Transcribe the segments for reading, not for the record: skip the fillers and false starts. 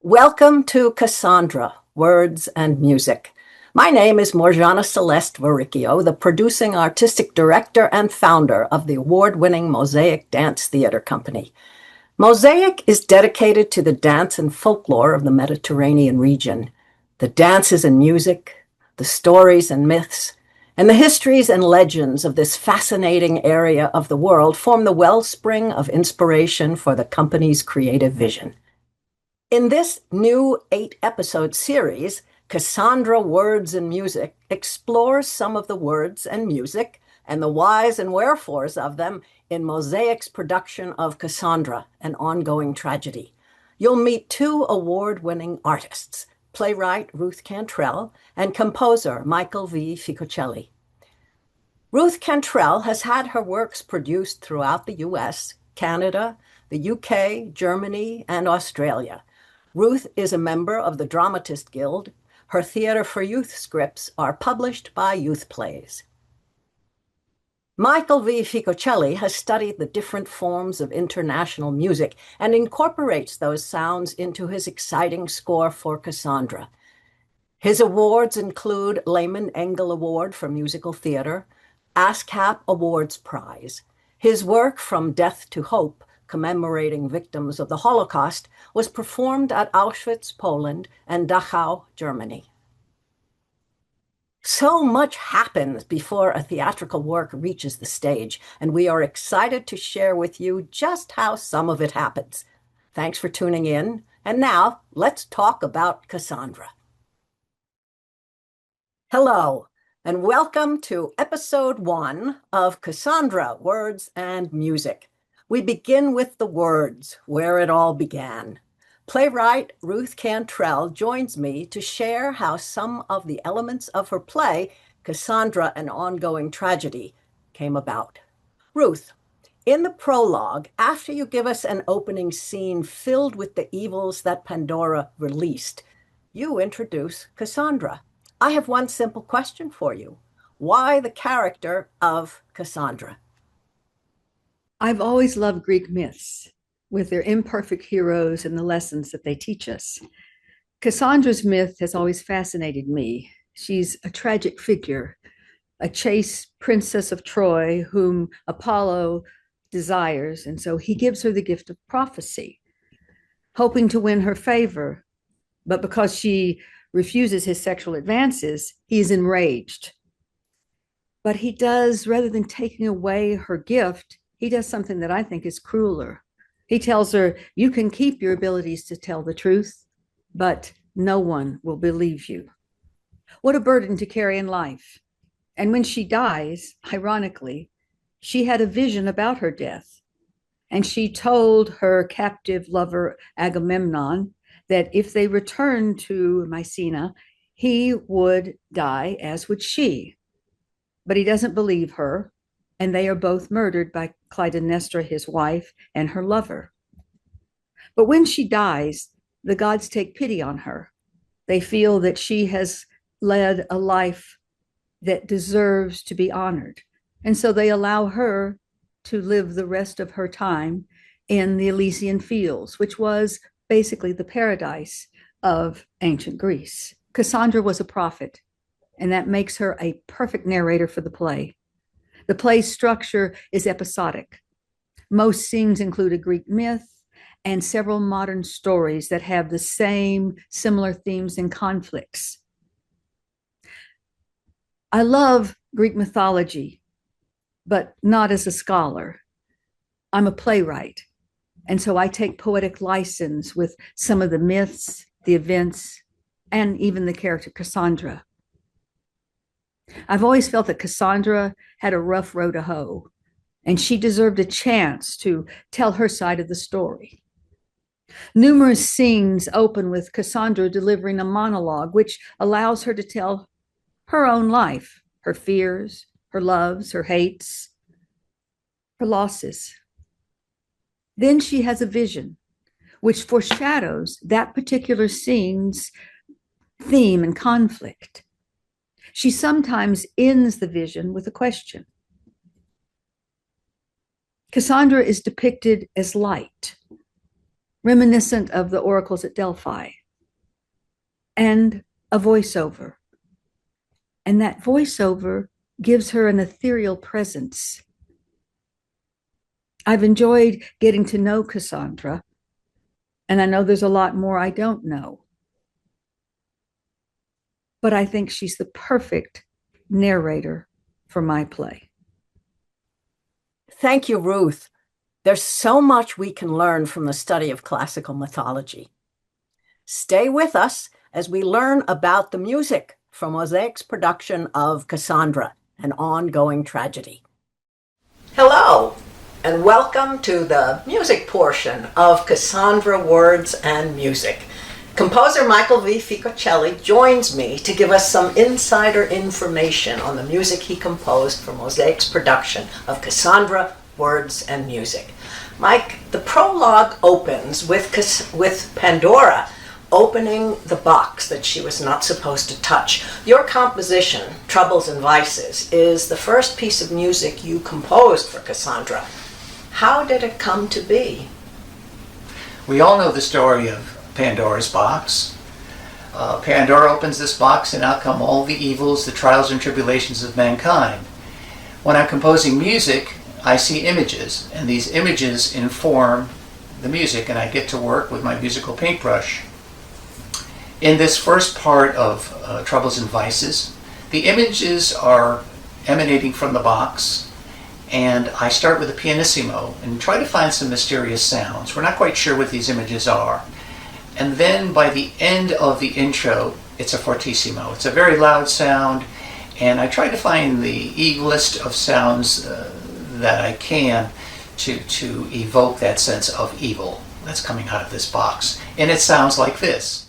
Welcome to Cassandra, Words and Music. My name is Morjana Celeste Varicchio, the producing artistic director and founder of the award-winning Mosaic Dance Theater Company. Mosaic is dedicated to the dance and folklore of the Mediterranean region, the dances and music, the stories and myths, and the histories and legends of this fascinating area of the world form the wellspring of inspiration for the company's creative vision. In this new 8-episode series, Cassandra Words and Music explores some of the words and music and the whys and wherefores of them in Mosaic's production of Cassandra, an ongoing tragedy. You'll meet two award-winning artists, playwright Ruth Cantrell and composer Michael V. Ficocelli. Ruth Cantrell has had her works produced throughout the U.S., Canada, the UK, Germany, and Australia. Ruth is a member of the Dramatist Guild. Her Theatre for Youth scripts are published by Youth Plays. Michael V. Ficocelli has studied the different forms of international music and incorporates those sounds into his exciting score for Cassandra. His awards include Lehman Engel Award for Musical Theatre, ASCAP Awards Prize. His work From Death to Hope, commemorating victims of the Holocaust, was performed at Auschwitz, Poland, and Dachau, Germany. So much happens before a theatrical work reaches the stage, and we are excited to share with you just how some of it happens. Thanks for tuning in, and now let's talk about Cassandra. Hello, and welcome to episode 1 of Cassandra, Words and Music. We begin with the words, where it all began. Playwright Ruth Cantrell joins me to share how some of the elements of her play, Cassandra, an Ongoing Tragedy, came about. Ruth, in the prologue, after you give us an opening scene filled with the evils that Pandora released, you introduce Cassandra. I have one simple question for you. Why the character of Cassandra? I've always loved Greek myths with their imperfect heroes and the lessons that they teach us. Cassandra's myth has always fascinated me. She's a tragic figure, a chaste princess of Troy whom Apollo desires, and so he gives her the gift of prophecy, hoping to win her favor. But because she refuses his sexual advances, he is enraged. But he does, rather than taking away her gift, he does something that I think is crueler. He tells her, you can keep your abilities to tell the truth, but no one will believe you. What a burden to carry in life. And when she dies, ironically, she had a vision about her death. And she told her captive lover Agamemnon that if they returned to Mycenae, he would die, as would she. But he doesn't believe her, and they are both murdered by Clytemnestra, his wife, and her lover. But when she dies, the gods take pity on her. They feel that she has led a life that deserves to be honored. And so they allow her to live the rest of her time in the Elysian fields, which was basically the paradise of ancient Greece. Cassandra was a prophet, and that makes her a perfect narrator for the play. The play's structure is episodic. Most scenes include a Greek myth and several modern stories that have the same similar themes and conflicts. I love Greek mythology, but not as a scholar. I'm a playwright, and so I take poetic license with some of the myths, the events, and even the character Cassandra. I've always felt that Cassandra had a rough row to hoe, and she deserved a chance to tell her side of the story. Numerous scenes open with Cassandra delivering a monologue, which allows her to tell her own life, her fears, her loves, her hates, her losses. Then she has a vision, which foreshadows that particular scene's theme and conflict. She sometimes ends the vision with a question. Cassandra is depicted as light, reminiscent of the oracles at Delphi. and a voiceover. And that voiceover gives her an ethereal presence. I've enjoyed getting to know Cassandra, and I know there's a lot more I don't know. But I think she's the perfect narrator for my play. Thank you, Ruth. There's so much we can learn from the study of classical mythology. Stay with us as we learn about the music from Mosaic's production of Cassandra, an ongoing tragedy. Hello, and welcome to the music portion of Cassandra Words and Music. Composer Michael V. Ficocelli joins me to give us some insider information on the music he composed for Mosaic's production of Cassandra Words and Music. Mike, the prologue opens with Pandora opening the box that she was not supposed to touch. Your composition, Troubles and Vices, is the first piece of music you composed for Cassandra. How did it come to be? We all know the story of Pandora's box. Pandora opens this box and out come all the evils, the trials and tribulations of mankind. When I'm composing music, I see images, and these images inform the music, and I get to work with my musical paintbrush. In this first part of Troubles and Vices, the images are emanating from the box, and I start with a pianissimo and try to find some mysterious sounds. We're not quite sure what these images are. And then by the end of the intro, it's a fortissimo. It's a very loud sound, and I try to find the evilest of sounds that I can to evoke that sense of evil that's coming out of this box. And it sounds like this.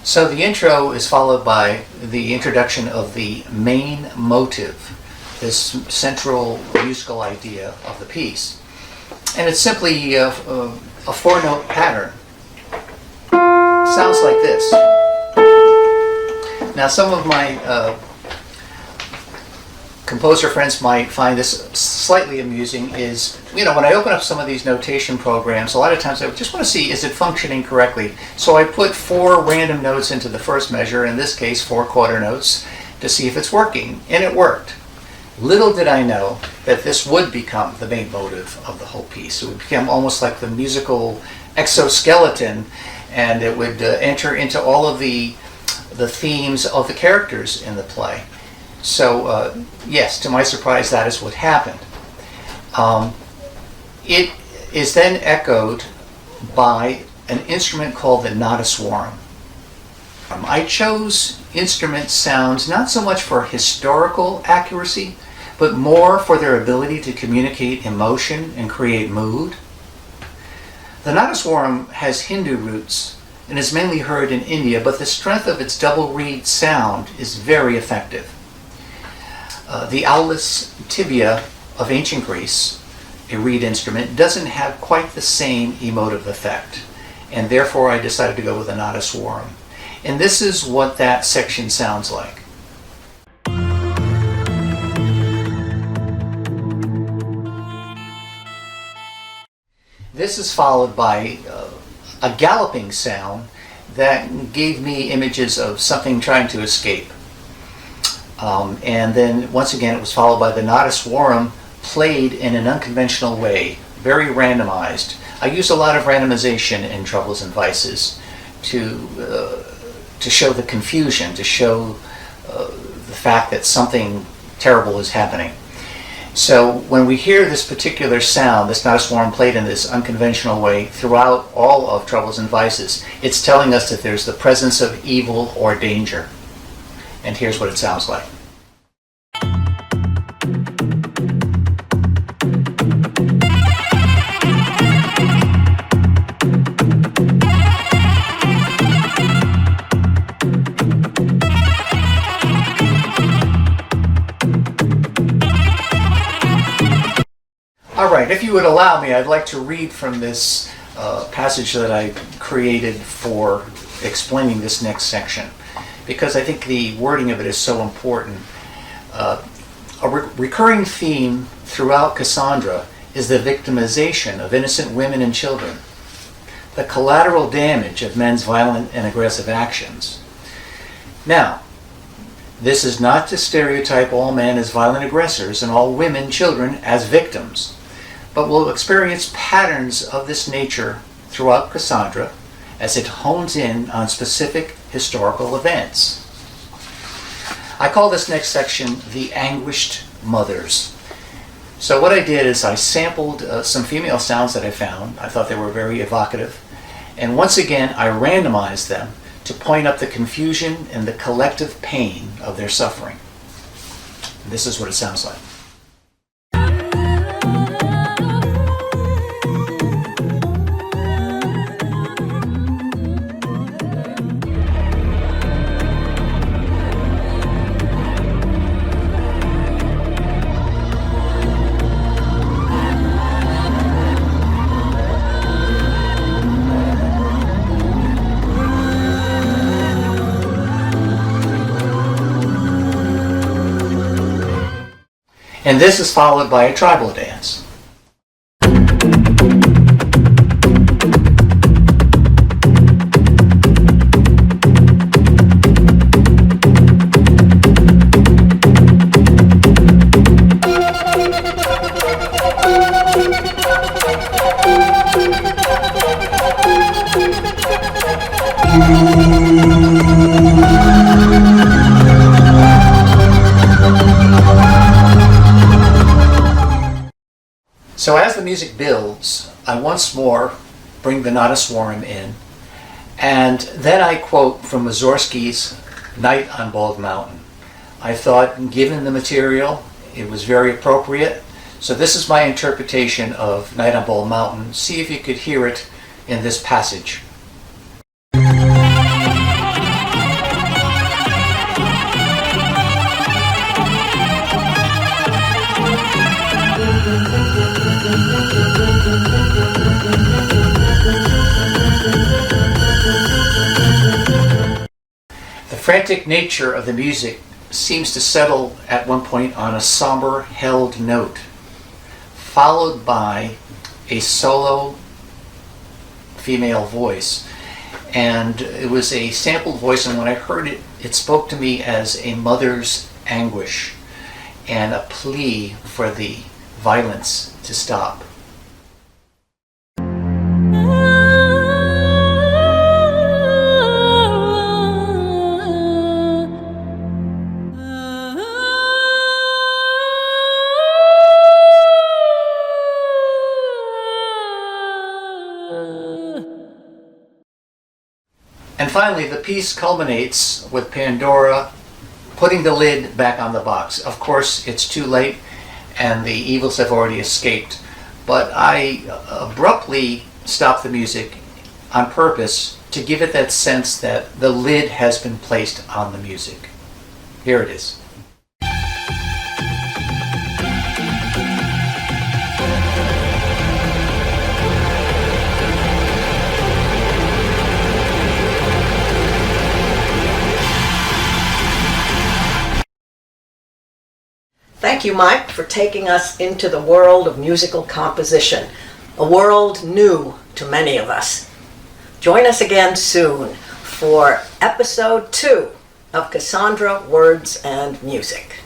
So the intro is followed by the introduction of the main motive, this central musical idea of the piece. And it's simply a four-note pattern. Sounds like this. Now some of my composer friends might find this slightly amusing is, when I open up some of these notation programs, a lot of times I just want to see, is it functioning correctly? So I put 4 random notes into the first measure, in this case 4 quarter notes, to see if it's working, and it worked. Little did I know that this would become the main motive of the whole piece. It would become almost like the musical exoskeleton, and it would enter into all of the themes of the characters in the play. So yes, to my surprise, that is what happened. It is then echoed by an instrument called the nodoswarm. I chose instrument sounds not so much for historical accuracy, but more for their ability to communicate emotion and create mood. The nodoswarm has Hindu roots and is mainly heard in India, but the strength of its double reed sound is very effective. The aulus tibia of ancient Greece, a reed instrument, doesn't have quite the same emotive effect, and therefore I decided to go with a nodoswarm. And this is what that section sounds like. This is followed by a galloping sound that gave me images of something trying to escape. And then once again it was followed by the nodoswarm played in an unconventional way, very randomized. I used a lot of randomization in Troubles and Vices to show the confusion, to show the fact that something terrible is happening. So when we hear this particular sound, this nodoswarm played in this unconventional way throughout all of Troubles and Vices, it's telling us that there's the presence of evil or danger. And here's what it sounds like. And if you would allow me, I'd like to read from this passage that I created for explaining this next section, because I think the wording of it is so important. A recurring theme throughout Cassandra is the victimization of innocent women and children, the collateral damage of men's violent and aggressive actions. Now, this is not to stereotype all men as violent aggressors and all women, children, as victims, but we'll experience patterns of this nature throughout Cassandra as it hones in on specific historical events. I call this next section The Anguished Mothers. So what I did is I sampled some female sounds that I found. I thought they were very evocative. And once again, I randomized them to point up the confusion and the collective pain of their suffering. And this is what it sounds like. And this is followed by a tribal dance. So as the music builds, I once more bring the Nada Swarm in, and then I quote from Mussorgsky's Night on Bald Mountain. I thought, given the material, it was very appropriate. So this is my interpretation of Night on Bald Mountain. See if you could hear it in this passage. The frantic nature of the music seems to settle at one point on a somber, held note, followed by a solo female voice. And it was a sampled voice, and when I heard it, it spoke to me as a mother's anguish and a plea for the violence to stop. And finally, the piece culminates with Pandora putting the lid back on the box. Of course, it's too late and the evils have already escaped, but I abruptly stopped the music on purpose to give it that sense that the lid has been placed on the music. Here it is. Thank you, Mike, for taking us into the world of musical composition, a world new to many of us. Join us again soon for episode 2 of Cassandra, Words and Music.